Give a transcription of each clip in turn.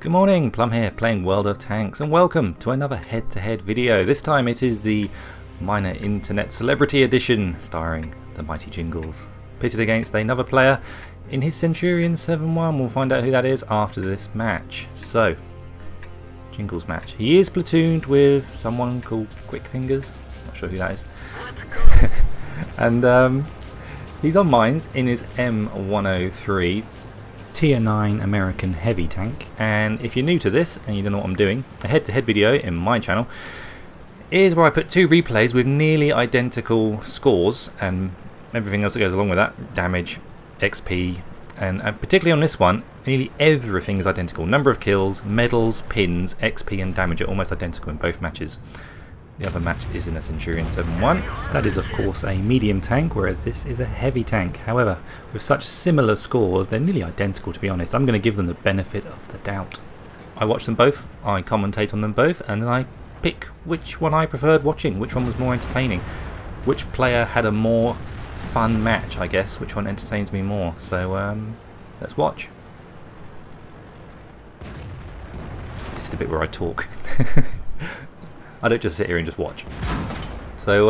Good morning, Plum here, playing World of Tanks, and welcome to another head-to-head video. This time it is the Minor Internet Celebrity Edition, starring the mighty Jingles, pitted against another player in his Centurion 7-1. We'll find out who that is after this match. So, Jingles match. He is platooned with someone called Quick Fingers, not sure who that is. And he's on mines in his M103. Tier 9 American heavy tank, and if you're new to this and you don't know what I'm doing, a head-to-head video in my channel is where I put two replays with nearly identical scores and everything else that goes along with that, damage, XP, and particularly on this one, nearly everything is identical. Number of kills, medals, pins, XP and damage are almost identical in both matches. The other match is in a Centurion 7-1. So that is of course a medium tank, whereas this is a heavy tank. However, with such similar scores, they're nearly identical to be honest. I'm going to give them the benefit of the doubt. I watch them both, I commentate on them both, and then I pick which one I preferred watching, which one was more entertaining, which player had a more fun match, I guess, which one entertains me more. So let's watch. This is the bit where I talk. I don't just sit here and just watch. So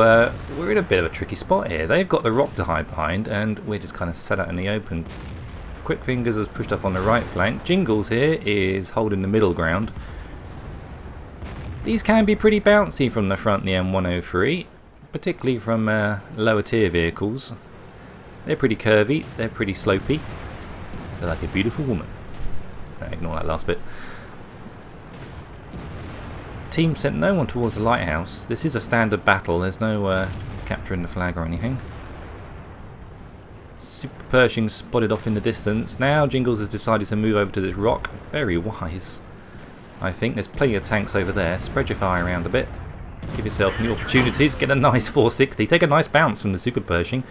we're in a bit of a tricky spot here. They've got the rock to hide behind and we're just kind of set out in the open. Quick Fingers has pushed up on the right flank. Jingles here is holding the middle ground. These can be pretty bouncy from the front, the M103, particularly from lower tier vehicles. They're pretty curvy, they're pretty slopey. They're like a beautiful woman. Ignore that last bit. Team sent no one towards the lighthouse. This is a standard battle, there's no capturing the flag or anything. Super Pershing spotted off in the distance. Now Jingles has decided to move over to this rock. Very wise, I think. There's plenty of tanks over there. Spread your fire around a bit. Give yourself new opportunities. Get a nice 460. Take a nice bounce from the Super Pershing.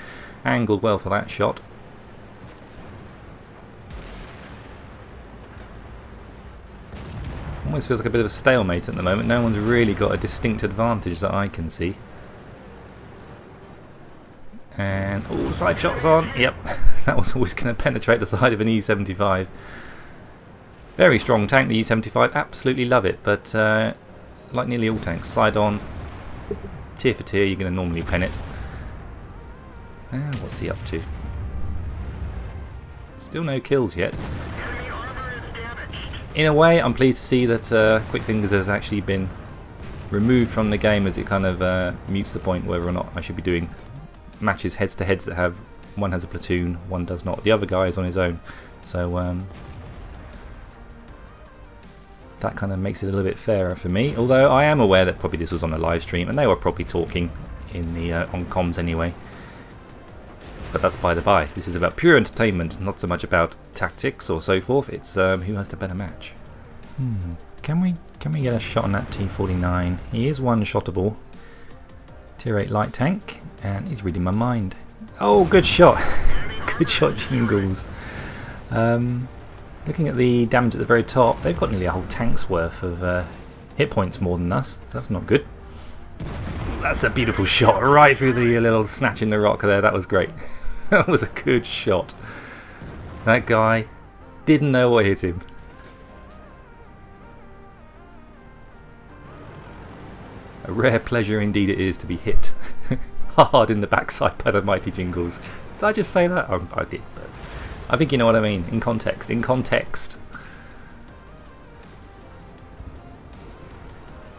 Angled well for that shot. Almost feels like a bit of a stalemate at the moment. No one's really got a distinct advantage that I can see. And all side shots on. Yep, that was always going to penetrate the side of an E75. Very strong tank, the E75. Absolutely love it, but like nearly all tanks, side on, tier for tier, you're going to normally pen it. And what's he up to? Still no kills yet. In a way, I'm pleased to see that Quick Fingers has actually been removed from the game, as it kind of mutes the point whether or not I should be doing matches heads to heads that have one has a platoon, one does not. The other guy is on his own, so that kind of makes it a little bit fairer for me. Although I am aware that probably this was on a live stream and they were probably talking in the on comms anyway. But that's by the by. This is about pure entertainment, not so much about tactics or so forth. It's who has the better match. Can we get a shot on that T49? He is one-shottable. Tier 8 light tank, and he's reading my mind. Oh, good shot! Good shot, Jingles. Looking at the damage at the very top, they've got nearly a whole tank's worth of hit points more than us. That's not good. That's a beautiful shot, right through the little snatch in the rock there. That was great. That was a good shot. That guy didn't know what hit him. A rare pleasure indeed it is to be hit hard in the backside by the mighty Jingles. Did I just say that? I did, but I think you know what I mean. In context. In context.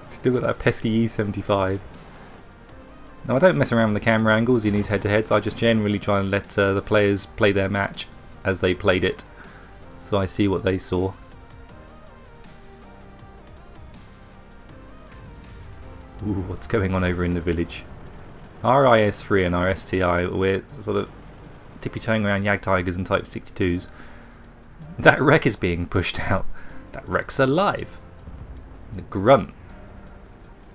Still got that pesky E75. Now I don't mess around with the camera angles in these head-to-heads, I just generally try and let the players play their match as they played it, so I see what they saw. Ooh, what's going on over in the village? Our IS-3 and our STI, we're sort of tippy-toeing around Yag Tigers and Type 62s. That wreck is being pushed out. That wreck's alive. The grunt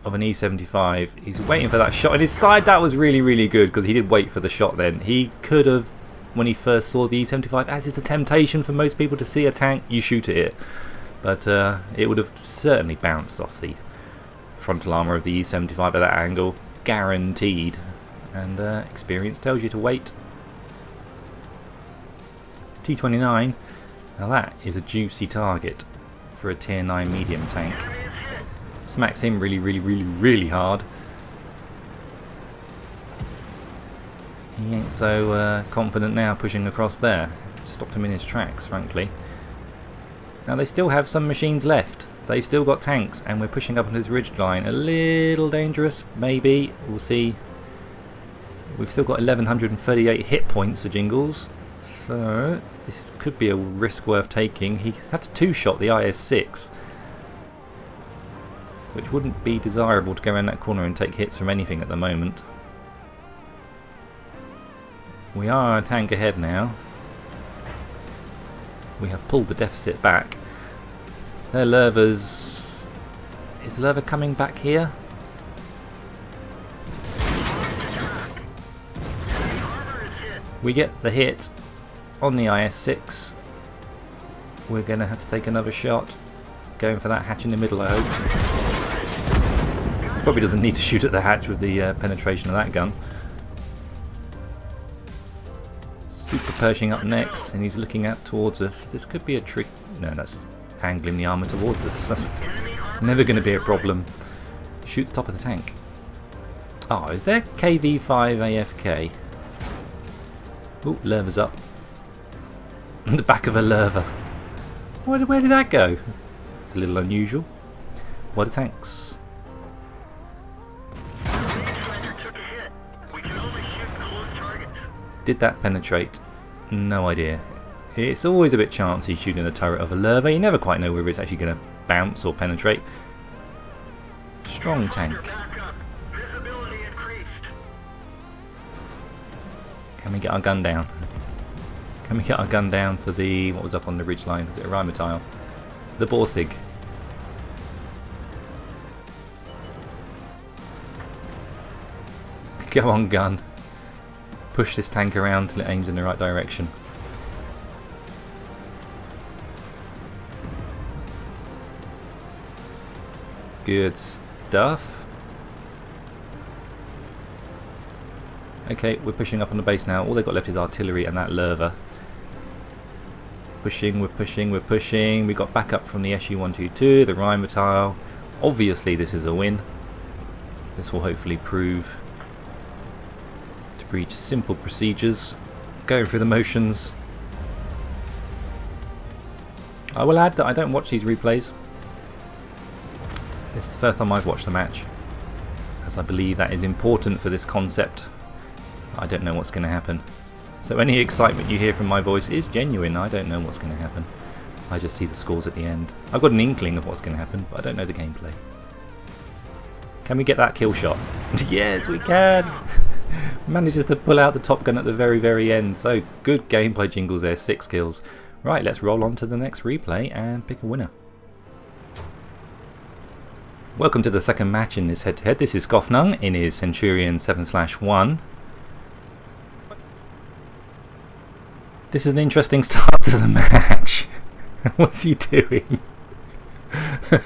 of an E75, he's waiting for that shot on his side. That was really, really good because he did wait for the shot then. He could have, when he first saw the E75, as it's a temptation for most people to see a tank, you shoot at it. But it would have certainly bounced off the frontal armour of the E75 at that angle, guaranteed. And experience tells you to wait. T29, now that is a juicy target. for a tier 9 medium tank. Smacks him really hard. He ain't so confident now pushing across there. Stopped him in his tracks, frankly. Now they still have some machines left. They've still got tanks, and we're pushing up on his ridge line. A little dangerous, maybe. We'll see. We've still got 1138 hit points for Jingles, so this could be a risk worth taking. He had to two-shot the IS-6, which wouldn't be desirable to go around that corner and take hits from anything at the moment. We are a tank ahead now. We have pulled the deficit back. Their Lervas... Is the Lerva coming back here? We get the hit on the IS-6. We're going to have to take another shot. Going for that hatch in the middle, I hope. Probably doesn't need to shoot at the hatch with the penetration of that gun. Super Pershing up next, and he's looking out towards us. This could be a trick. No, that's angling the armour towards us. That's never going to be a problem. Shoot the top of the tank. Oh, is there KV-5 AFK? Ooh, Lerva's up. The back of a Lerva. Where did that go? It's a little unusual. What are tanks? Did that penetrate? No idea. It's always a bit chancy shooting a turret of a Lerva. You never quite know whether it's actually going to bounce or penetrate. Strong tank. Can we get our gun down? Can we get our gun down for the... what was up on the ridge line? Was it a Rheinmetall? The Borsig. Go on, gun. Push this tank around till it aims in the right direction. Good stuff. Okay, we're pushing up on the base now. All they've got left is artillery and that Lerva. Pushing, we're pushing, we're pushing. We got backup from the SU-122, the Rheinmetall. Obviously this is a win. This will hopefully prove to breach simple procedures. Going through the motions. I will add that I don't watch these replays. This is the first time I've watched the match, as I believe that is important for this concept. I don't know what's going to happen. So any excitement you hear from my voice is genuine. I don't know what's going to happen. I just see the scores at the end. I've got an inkling of what's going to happen, but I don't know the gameplay. Can we get that kill shot? Yes, we can! Manages to pull out the top gun at the very end. So good game by Jingles there, 6 kills. Right, let's roll on to the next replay and pick a winner. Welcome to the second match in this head-to-head. This is Scoffnung in his Centurion 7/1. This is an interesting start to the match. What's he doing?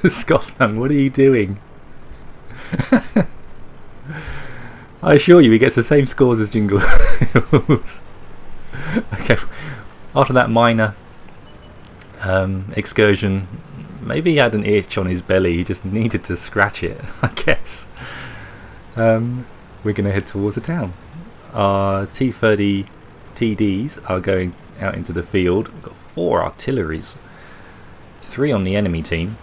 Skofnung, what are you doing? I assure you he gets the same scores as Jingles. Okay, after that minor excursion, maybe he had an itch on his belly, he just needed to scratch it, I guess. We're going to head towards the town. Our T-30 TDs are going out into the field. We've got 4 artilleries, 3 on the enemy team.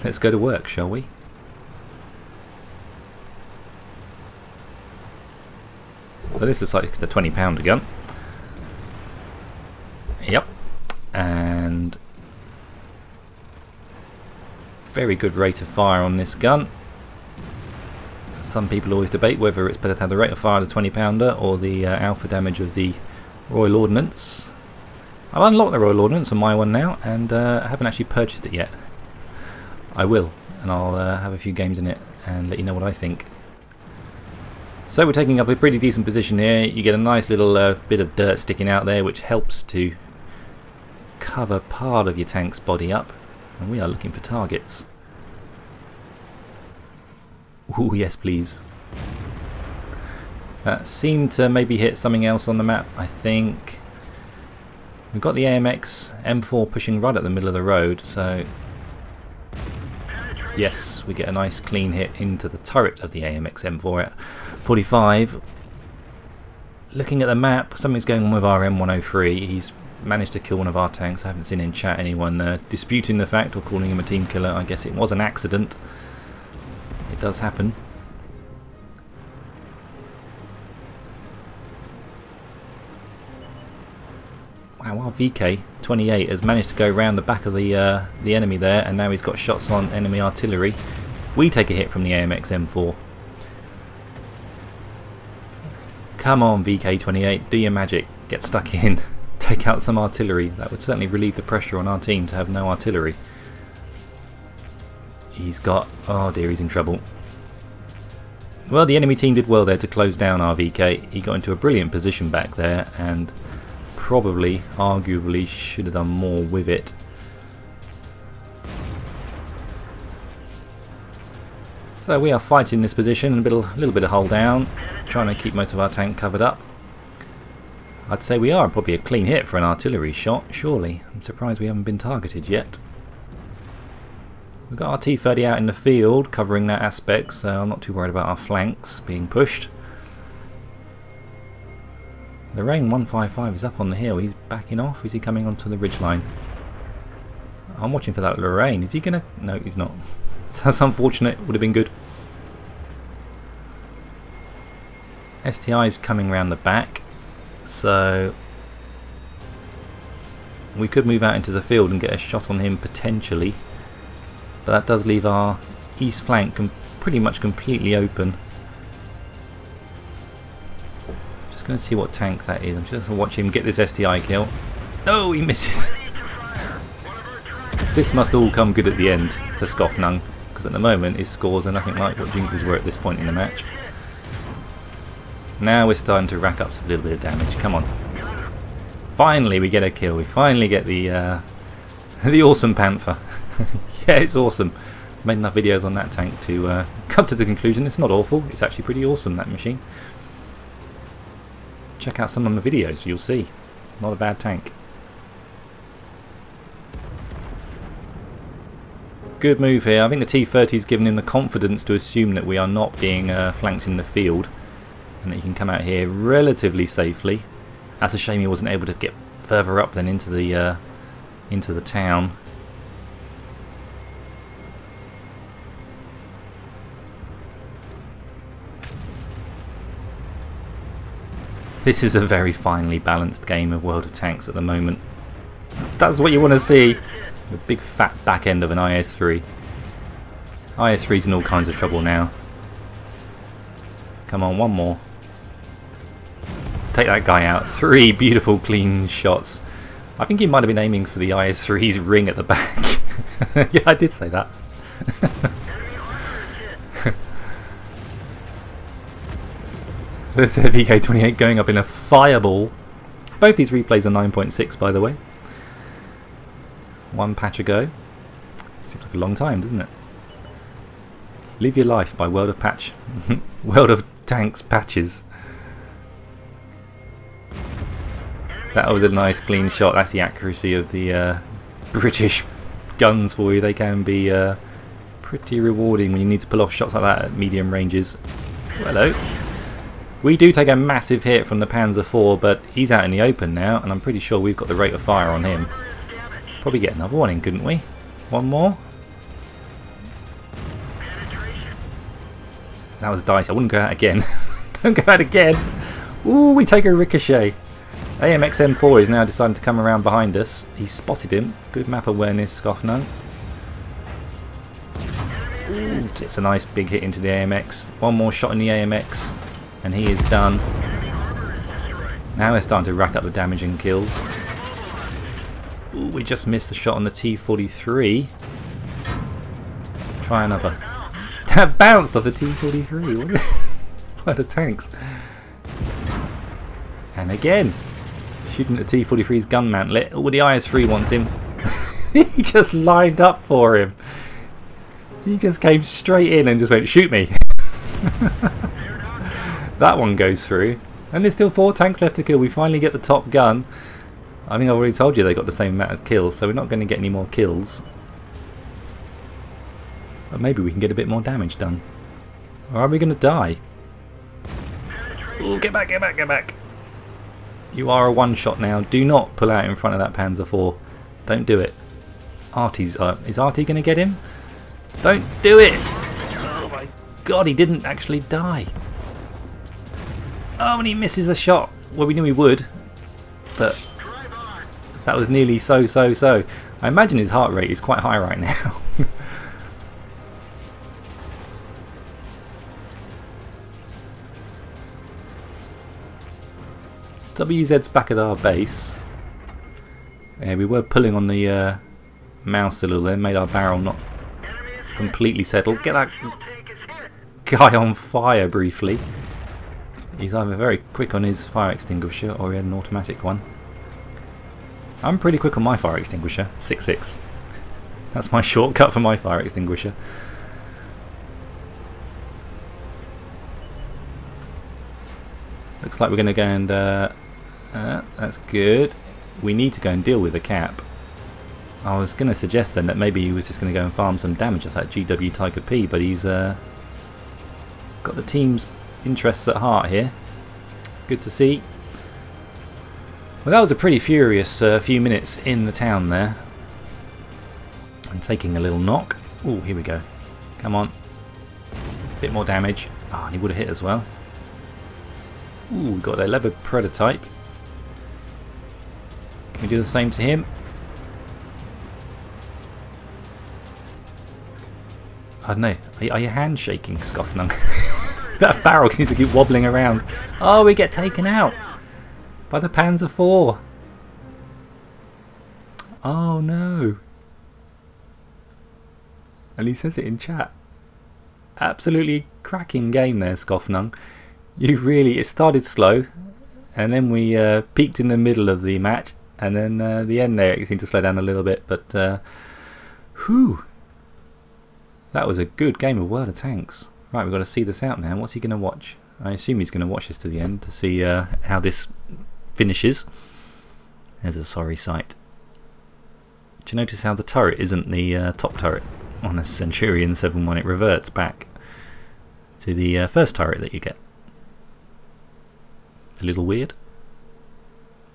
Let's go to work, shall we? So this looks like it's a 20-pounder gun. Yep. And very good rate of fire on this gun. Some people always debate whether it's better to have the rate of fire of the 20-pounder or the alpha damage of the Royal Ordnance. I've unlocked the Royal Ordnance on my one now, and I haven't actually purchased it yet. I will, and I'll have a few games in it and let you know what I think. So we're taking up a pretty decent position here. You get a nice little bit of dirt sticking out there, which helps to cover part of your tank's body up, and we are looking for targets. Ooh, yes please. That seemed to maybe hit something else on the map, I think. We've got the AMX M4 pushing right at the middle of the road, so yes, we get a nice clean hit into the turret of the AMX M4 at 45. Looking at the map, something's going on with our M103. He's managed to kill one of our tanks. I haven't seen in chat anyone disputing the fact or calling him a team killer. I guess it was an accident. It does happen. Wow, our VK-28 has managed to go around the back of the enemy there, and now he's got shots on enemy artillery. We take a hit from the AMX M4. Come on, VK-28, do your magic. Get stuck in. Take out some artillery. That would certainly relieve the pressure on our team to have no artillery. He's got... oh dear, he's in trouble. Well, the enemy team did well there to close down our VK. He got into a brilliant position back there, and probably, arguably, should have done more with it. So we are fighting this position, a little bit of hull down, trying to keep most of our tank covered up. I'd say we are probably a clean hit for an artillery shot, surely. I'm surprised we haven't been targeted yet. We've got our T-30 out in the field covering that aspect, so I'm not too worried about our flanks being pushed. The Rain 155 is up on the hill. He's backing off. Is he coming onto the ridgeline? I'm watching for that Lorraine. Is he gonna... no, he's not. That's unfortunate. Would have been good. STI is coming round the back, so we could move out into the field and get a shot on him potentially, but that does leave our east flank pretty much completely open. Just going to see what tank that is. I'm just going to watch him get this STI kill. No, he misses. This must all come good at the end for Scoffnung, because at the moment his scores are nothing like what Jingles were at this point in the match. Now we're starting to rack up a little bit of damage. Come on. Finally we get a kill. We finally get the the awesome Panther. Yeah, it's awesome. Made enough videos on that tank to come to the conclusion it's not awful. It's actually pretty awesome, that machine. Check out some of my videos, you'll see. Not a bad tank. Good move here. I think the T-30's given him the confidence to assume that we are not being flanked in the field, and that he can come out here relatively safely. That's a shame he wasn't able to get further up than into the town. This is a very finely balanced game of World of Tanks at the moment. That's what you want to see. The big fat back end of an IS-3. IS-3's in all kinds of trouble now. Come on, one more. Take that guy out. 3 beautiful clean shots. I think he might have been aiming for the IS-3's ring at the back. Yeah, I did say that. There's a VK-28 going up in a fireball. Both these replays are 9.6, by the way. One patch ago. Seems like a long time, doesn't it? Live Your Life by World of Patch. World of Tanks patches. That was a nice clean shot. That's the accuracy of the British guns for you. They can be pretty rewarding when you need to pull off shots like that at medium ranges. Hello. We do take a massive hit from the Panzer IV, but he's out in the open now, and I'm pretty sure we've got the rate of fire on him. Probably get another one in, couldn't we? One more? That was dice. I wouldn't go out again. Don't go out again. Ooh, we take a ricochet. AMX M4 is now deciding to come around behind us. He spotted him. Good map awareness, Scoffnung. Ooh, it's a nice big hit into the AMX. One more shot in the AMX, and he is done. Now we're starting to rack up the damage and kills. Ooh, we just missed a shot on the T-43. Try another. That bounced off the T-43. What a tanks. And again, shooting at the T-43's gun mantlet. Oh, the IS-3 wants him. He just lined up for him. He just came straight in and just went, shoot me. That one goes through. And there's still 4 tanks left to kill. We finally get the top gun. I think I've already told you they got the same amount of kills, so we're not going to get any more kills. But maybe we can get a bit more damage done. Or are we going to die? Ooh, get back, get back, get back! You are a one-shot now. Do not pull out in front of that Panzer IV. Don't do it. Artie's is Artie going to get him? Don't do it! Oh my god, he didn't actually die. Oh, and he misses the shot. Well, we knew he would, but that was nearly so. I imagine his heart rate is quite high right now. WZ's back at our base. Yeah, we were pulling on the mouse a little there, made our barrel not completely settle. Get that guy on fire briefly. He's either very quick on his fire extinguisher or he had an automatic one. I'm pretty quick on my fire extinguisher, 6.6. That's my shortcut for my fire extinguisher. Looks like we're going to go and... that's good. We need to go and deal with the cap. I was going to suggest then that maybe he was just going to go and farm some damage off that GW Tiger P, but he's got the team's interests at heart here. Good to see. Well, that was a pretty furious few minutes in the town there. And taking a little knock. Oh, here we go. Come on. Bit more damage. Ah, and he would have hit as well. Ooh, we got a Leopard prototype. Can we do the same to him? I don't know. Are your hands shaking, Scoffnung? That barrel seems to keep wobbling around. Oh, we get taken out by the Panzer IV. Oh no. And he says it in chat. Absolutely cracking game there, Scoffnung. You really, it started slow, and then we peaked in the middle of the match, and then the end there it seemed to slow down a little bit, but whew. That was a good game of World of Tanks. Right, we've got to see this out now. What's he going to watch? I assume he's going to watch this to the end to see how this finishes. There's a sorry sight. Do you notice how the turret isn't the top turret on a Centurion 7.1? It reverts back to the first turret that you get. A little weird.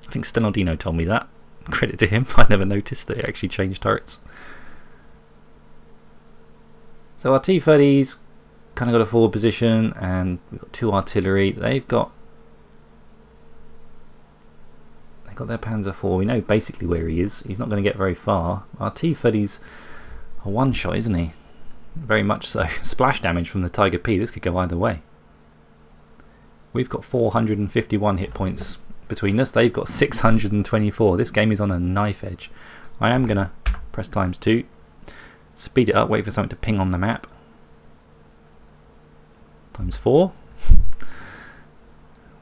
I think Stenaldino told me that. Credit to him. I never noticed that it actually changed turrets. So our T-30's kind of got a forward position, and we've got two artillery. They've got their Panzer IV. We know basically where he is. He's not going to get very far. Our T-30's a one-shot, isn't he? Very much so. Splash damage from the Tiger P. This could go either way. We've got 451 hit points between us. They've got 624. This game is on a knife edge. I am going to press ×2. Speed it up, wait for something to ping on the map. ×4.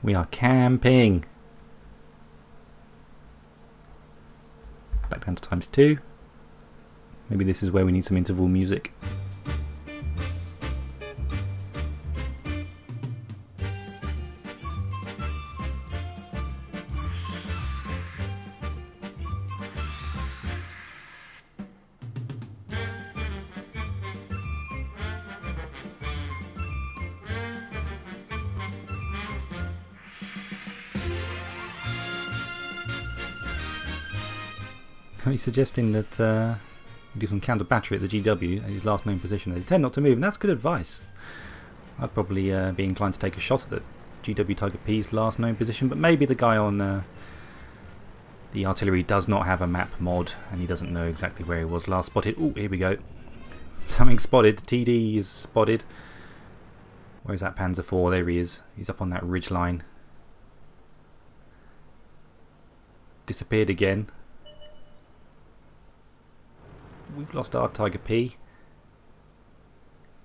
We are camping. Back down to ×2. Maybe this is where we need some interval music. He's suggesting that we do some counter battery at the GW at his last known position. They tend not to move, and that's good advice. I'd probably be inclined to take a shot at the GW Tiger P's last known position, but maybe the guy on the artillery does not have a map mod and he doesn't know exactly where he was last spotted. Oh, here we go. Something spotted. TD is spotted. Where's that Panzer IV? There he is. He's up on that ridge line. Disappeared again. We've lost our Tiger P.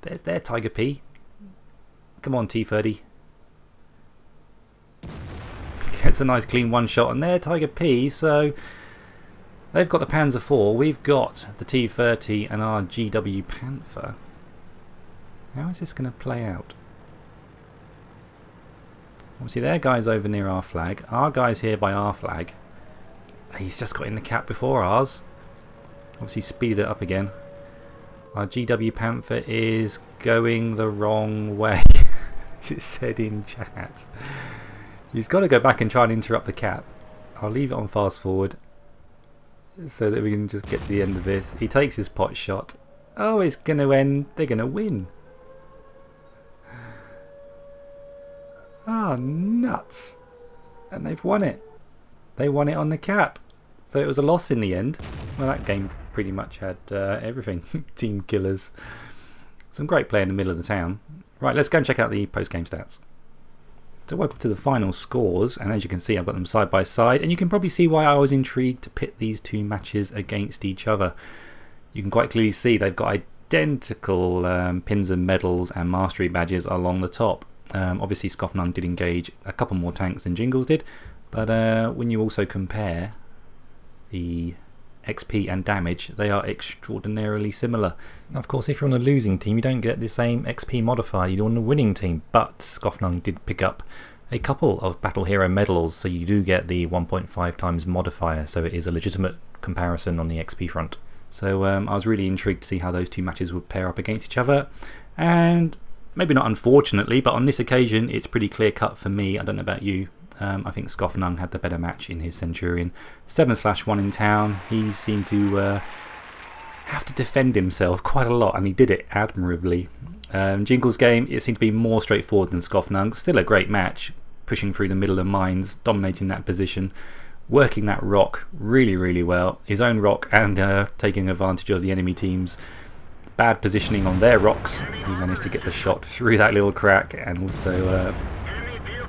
There's their Tiger P. Come on, T-30. Gets a nice clean one shot on their Tiger P. So they've got the Panzer IV. We've got the T-30 and our GW Panther. How is this going to play out? Obviously their guy's over near our flag. Our guy's here by our flag. He's just got in the cap before ours. Obviously speeded it up again. Our GW Panther is going the wrong way, as it said in chat. He's got to go back and try and interrupt the cap. I'll leave it on fast forward so that we can just get to the end of this. He takes his pot shot. Oh, it's going to end. They're going to win. Ah, nuts. And they've won it. They won it on the cap. So it was a loss in the end. Well, that game pretty much had everything. Team killers. Some great play in the middle of the town. Right, let's go and check out the post-game stats. So welcome to the final scores, and as you can see I've got them side by side, and you can probably see why I was intrigued to pit these two matches against each other. You can quite clearly see they've got identical pins and medals and mastery badges along the top. Obviously Scoffnung did engage a couple more tanks than Jingles did, but when you also compare the XP and damage, they are extraordinarily similar. Of course, if you're on a losing team, you don't get the same XP modifier you do on the winning team, but Skofnung did pick up a couple of Battle Hero medals, so you do get the 1.5 times modifier, so it is a legitimate comparison on the XP front. So I was really intrigued to see how those two matches would pair up against each other, and maybe not unfortunately, but on this occasion it's pretty clear cut for me. I don't know about you. I think Skofnung had the better match in his Centurion. 7/1 in town. He seemed to have to defend himself quite a lot, and he did it admirably. Jingles' game, it seemed to be more straightforward than Skofnung. Still a great match, pushing through the middle of mines, dominating that position, working that rock really, really well. His own rock, and taking advantage of the enemy team's bad positioning on their rocks. He managed to get the shot through that little crack, and also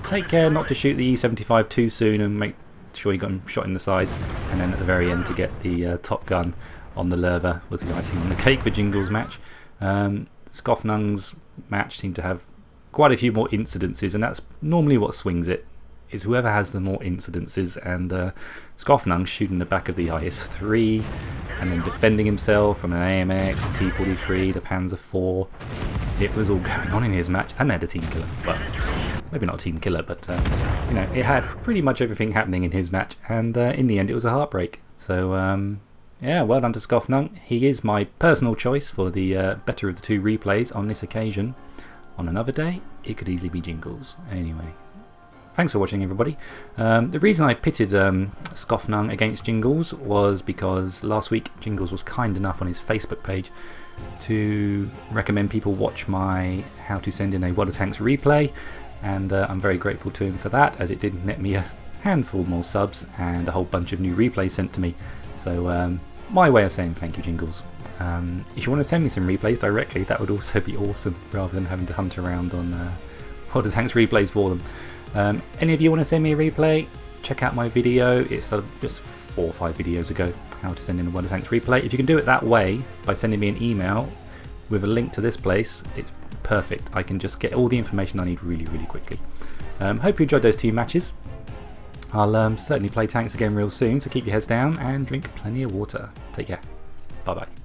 take care not to shoot the E75 too soon and make sure he got him shot in the sides, and then at the very end to get the top gun on the Lerva was the icing on the cake for Jingles' match. Skofnung's match seemed to have quite a few more incidences, and that's normally what swings it, is whoever has the more incidences, and Skofnung shooting the back of the IS-3 and then defending himself from an AMX, T-43, the Panzer IV. It was all going on in his match, and they had a team killer. Well, maybe not a team killer, but you know, it had pretty much everything happening in his match, and in the end it was a heartbreak. So yeah, well done to Skofnung. He is my personal choice for the better of the two replays on this occasion. On another day, it could easily be Jingles. Anyway, thanks for watching, everybody. The reason I pitted Skofnung against Jingles was because last week Jingles was kind enough on his Facebook page to recommend people watch my How to Send in a World of Tanks replay, and I'm very grateful to him for that, as it did net me a handful more subs and a whole bunch of new replays sent to me. So my way of saying thank you, Jingles. If you want to send me some replays directly, that would also be awesome, rather than having to hunt around on World of Tanks replays for them. Any of you want to send me a replay, check out my video. It's just 4 or 5 videos ago, how to send in a World of Tanks replay. If you can do it that way, by sending me an email with a link to this place, it's perfect. I can just get all the information I need really, really quickly. Hope you enjoyed those 2 matches. I'll certainly play tanks again real soon, so keep your heads down and drink plenty of water. Take care. Bye bye.